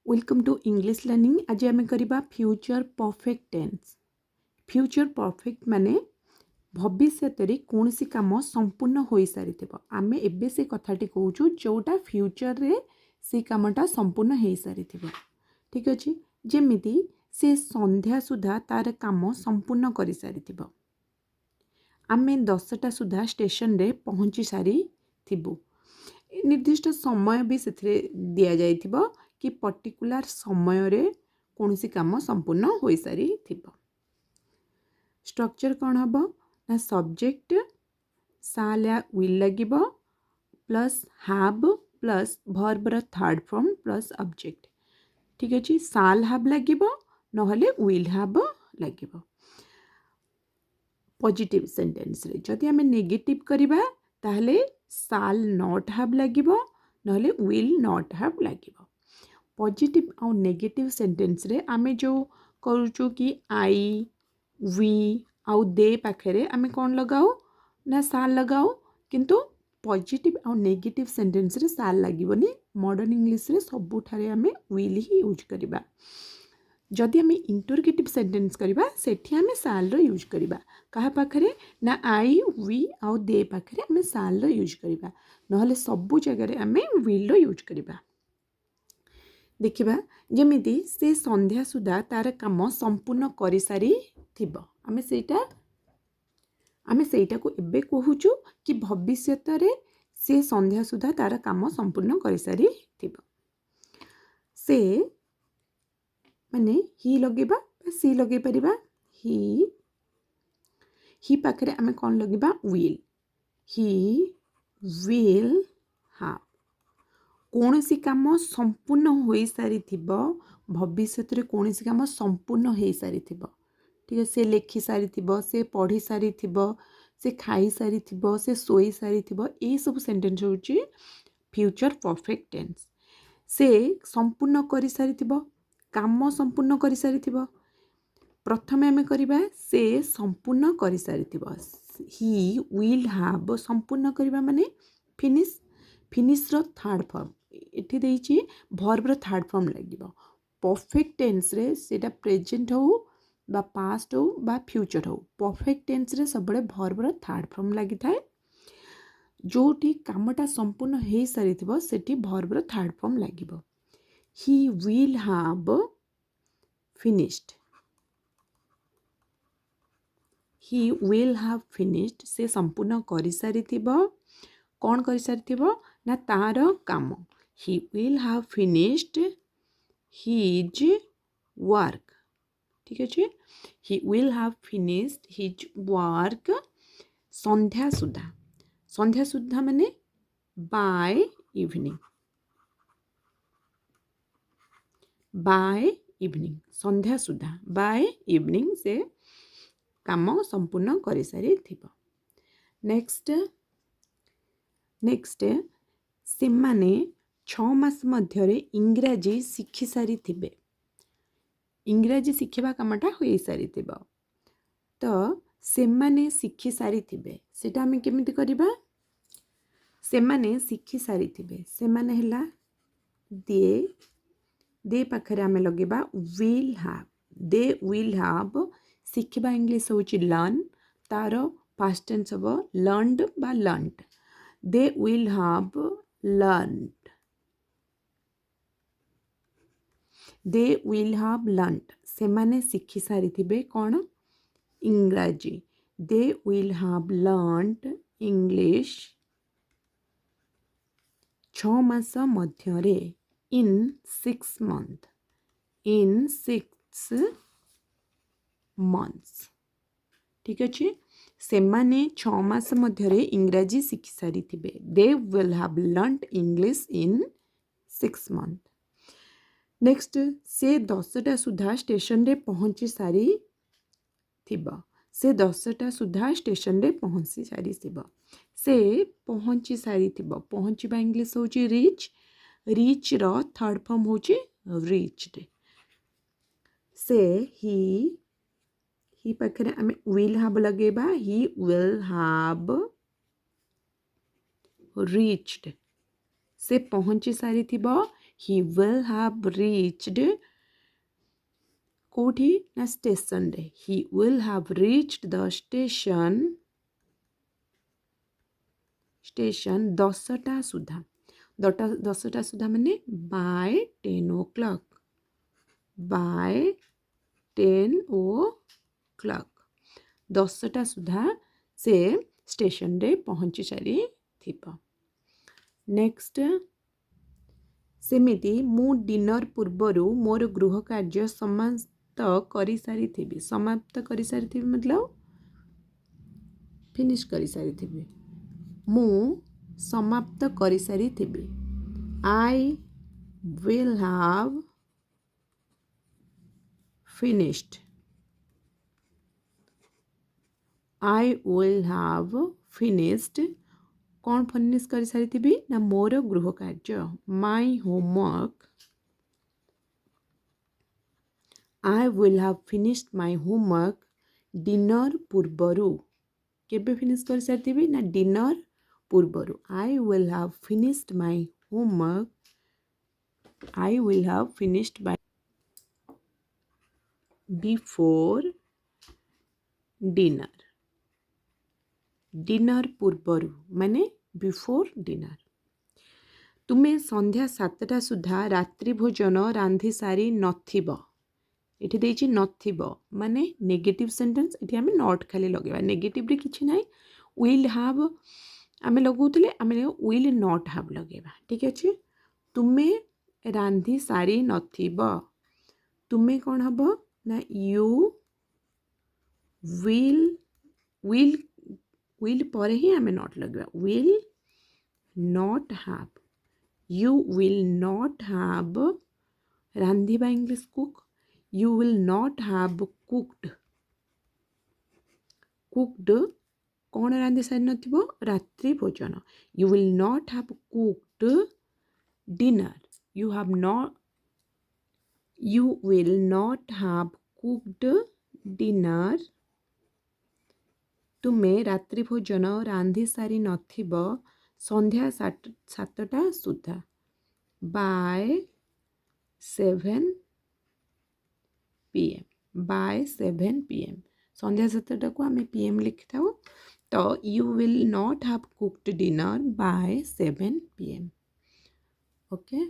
Welcome to English learning. आज आम करवा future perfect tense. Future perfect माने भविष्य कौन सी काम संपूर्ण हो सारी आम एबे से कथाटी कहूँ जोटा फ्यूचर रे से कामटा संपूर्ण हो सारी ठीक अच्छे। जमीती से संध्या सुधा तार काम संपूर्ण कर सारी आम 10टा सुधा स्टेशन रे पहुँची सारी निर्दिष्ट समय भी से दि जाइथिबो कि पर्टिकुलर समय रे कौन सी काम संपूर्ण हो सारी स्ट्रक्चर कौन हम ना सब्जेक्ट साल या विल लगे plus have plus verb third form plus object. ठीक अच्छे। साल हैव लगे नहले विल हैव लगे। पॉजिटिव सेंटेंस रे जदि आम नेगेटिव करवा ताहले साल नॉट हैव लगे नहले विल नॉट हैव लगे। पॉजिटिव और नेगेटिव सेंटेंस रे आमे जो करूचु कि आई वी आउ दे पाखे आमे कौन लगाओ ना साल लगाओ, किंतु पॉजिटिव और नेगेटिव सेंटेंस रे साल लगनी। मॉडर्न इंग्लिश रे सबुठारे आमे विल ही यूज करबा। जदि आमे इंटरगेटिव सेंटेंस करबा सेठी आमे साल रो यूज करबा। कहा पाखरे ना आई वी आउ दे पाखरे आमे साल रो यूज करबा, नहले सबु जगह रे आमे विल रो यूज करबा। देखिबा जमिति से संध्या सुधा तार काम संपूर्ण कर सारी आमे सेटा को एबे कहूचु कि भविष्यत रे से संध्या सुधा तार काम संपूर्ण कर सारी से माने ही लगेबा सी लगे परिबा। ही पाखरे आमे कौन लगेबा विल। ही विल हैव कौन सी काम संपूर्ण हो सारी भविष्य रे कौन सी काम संपूर्ण हो सारी ठीक है। से लिखि सारी से पढ़ी सारी से खाई सारी से सोई सारी यही सब सेंटेंस होची फ्यूचर परफेक्ट टेंस। से संपूर्ण कर सारी काम संपूर्ण कर सारी प्रथम आम करवा से संपूर्ण कर सारी ही विल हैव संपूर्ण करवा माने फिनिश। फिनिश रो थर्ड फॉर्म इठी देइची वर्ब रो थर्ड फॉर्म लगे। परफेक्ट टेंस रे सेटा प्रेजेंट हो बा पास्ट हो बा फ्यूचर हो परफेक्ट टेंस रे सब बड़े वर्ब रो थर्ड फॉर्म लगी थाए। जोटी कामटा संपूर्ण हो सारी सेठी वर्ब रो थर्ड फॉर्म लगे। ही will have finished. He will have finished से संपूर्ण कर सारी कौन कर सारी ना तार काम। He will have finished his work. ठीक अच्छे। He will have finished his work संध्या सुधा। संध्या सुधा माने बाय इवनिंग। बाय इवनिंग संध्या सुधा बाय इवनिंग से काम संपूर्ण कर सारी नेक्स्ट से माने 6 मास मध्य इंग्राजी शिखी सारी इंग्राजी शिखा कामटा हो सारी तो से माने शिखी सारी सेटा आमे केमिति करिबा। से माने शिखी सारी से माने हला दे पाखरे आमे लगेबा will have. They will have शिखा इंग्लिश होची लर्न तार पास्ट टेंस हो लर्नड बा learned. They will have learned. They will have learned से माने शिखी सारी कौन इंग्राजी। They will have learned English 6 मास मध्य इन 6 मंथ। In 6 months. ठीक अच्छे। से माने 6 मास मध्य इंग्राजी शिखी सारी दे will have learned English in 6 month. Next से 10टा सुधा स्टेशन रे पहुँची सारी से 10टा सुधा स्टेशन रे पहुँची सारी से पहुँची सारी पहुँचवा इंग्लिश होची रीच। रीच रो थर्ड फॉर्म होची रीच्ड। से ही पाखरे आमे विल हैव लगेबा। ही विल हैव रीच्ड से पहुँची सारी he will have reached କୋଉଠି ନା ଷ୍ଟେସନରେ he will have reached the station 10ଟା ସୁଦ୍ଧା 10ଟା ସୁଦ୍ଧା ମାନେ by 10 o'clock by 10 o'clock 10ଟା ସୁଦ୍ଧା ସେ ଷ୍ଟେସନରେ ପହଞ୍ଚି ସାରିଥିବ। ନେକ୍ସଟ ସେମିତି ମୁଁ ଡିନର ପୂର୍ବରୁ ମୋର ଗୃହ କାର୍ଯ୍ୟ ସମାପ୍ତ କରିସାରିଥିବି। ସମାପ୍ତ କରିସାରିଥିବି ମତଲବ ଫିନିଶ କରିସାରିଥିବି। ମୁଁ ସମାପ୍ତ କରିସାରିଥିବି। I will have finished. I will have finished कौन फिनिश कर सारी ना मोर गृह कार्य my homework I will have finished my homework dinner पूर्वरु केबे फिनिश कर सारी ना डिनर पूर्वरु I will have finished my homework I will have finished by before dinner dinner पूर्वरु माने बिफोर डिनर। तुमे संध्या 7टा सुधा रात्रि भोजन रांधि सारी नथिब। एठी देछि नथिब माने नेगेटिव सेंटेंस एठी हमें नॉट खाली लगेबा नेगेटिव रे किछि नाही विल हैव आमे लगौतले आमे विल नॉट हैव लगेबा ठीक अछि। तुमे रांधि सारी नथिब तुमे कोन हबो ना यू विल पर ही आमे नॉट लगेबा will not have you will not have रांधिबा English cook you will not have cooked कौन रांधि सारी नथिबो रात्रि भोजन you will not have cooked dinner you will not have cooked dinner तुमे रात्रि भोजन रांधि सारी नथिबो संध्या 7टा सुधा by 7 PM by 7 PM संध्या 7टा को आमे PM लिखि थाउ तो you will not have cooked dinner by 7 PM okay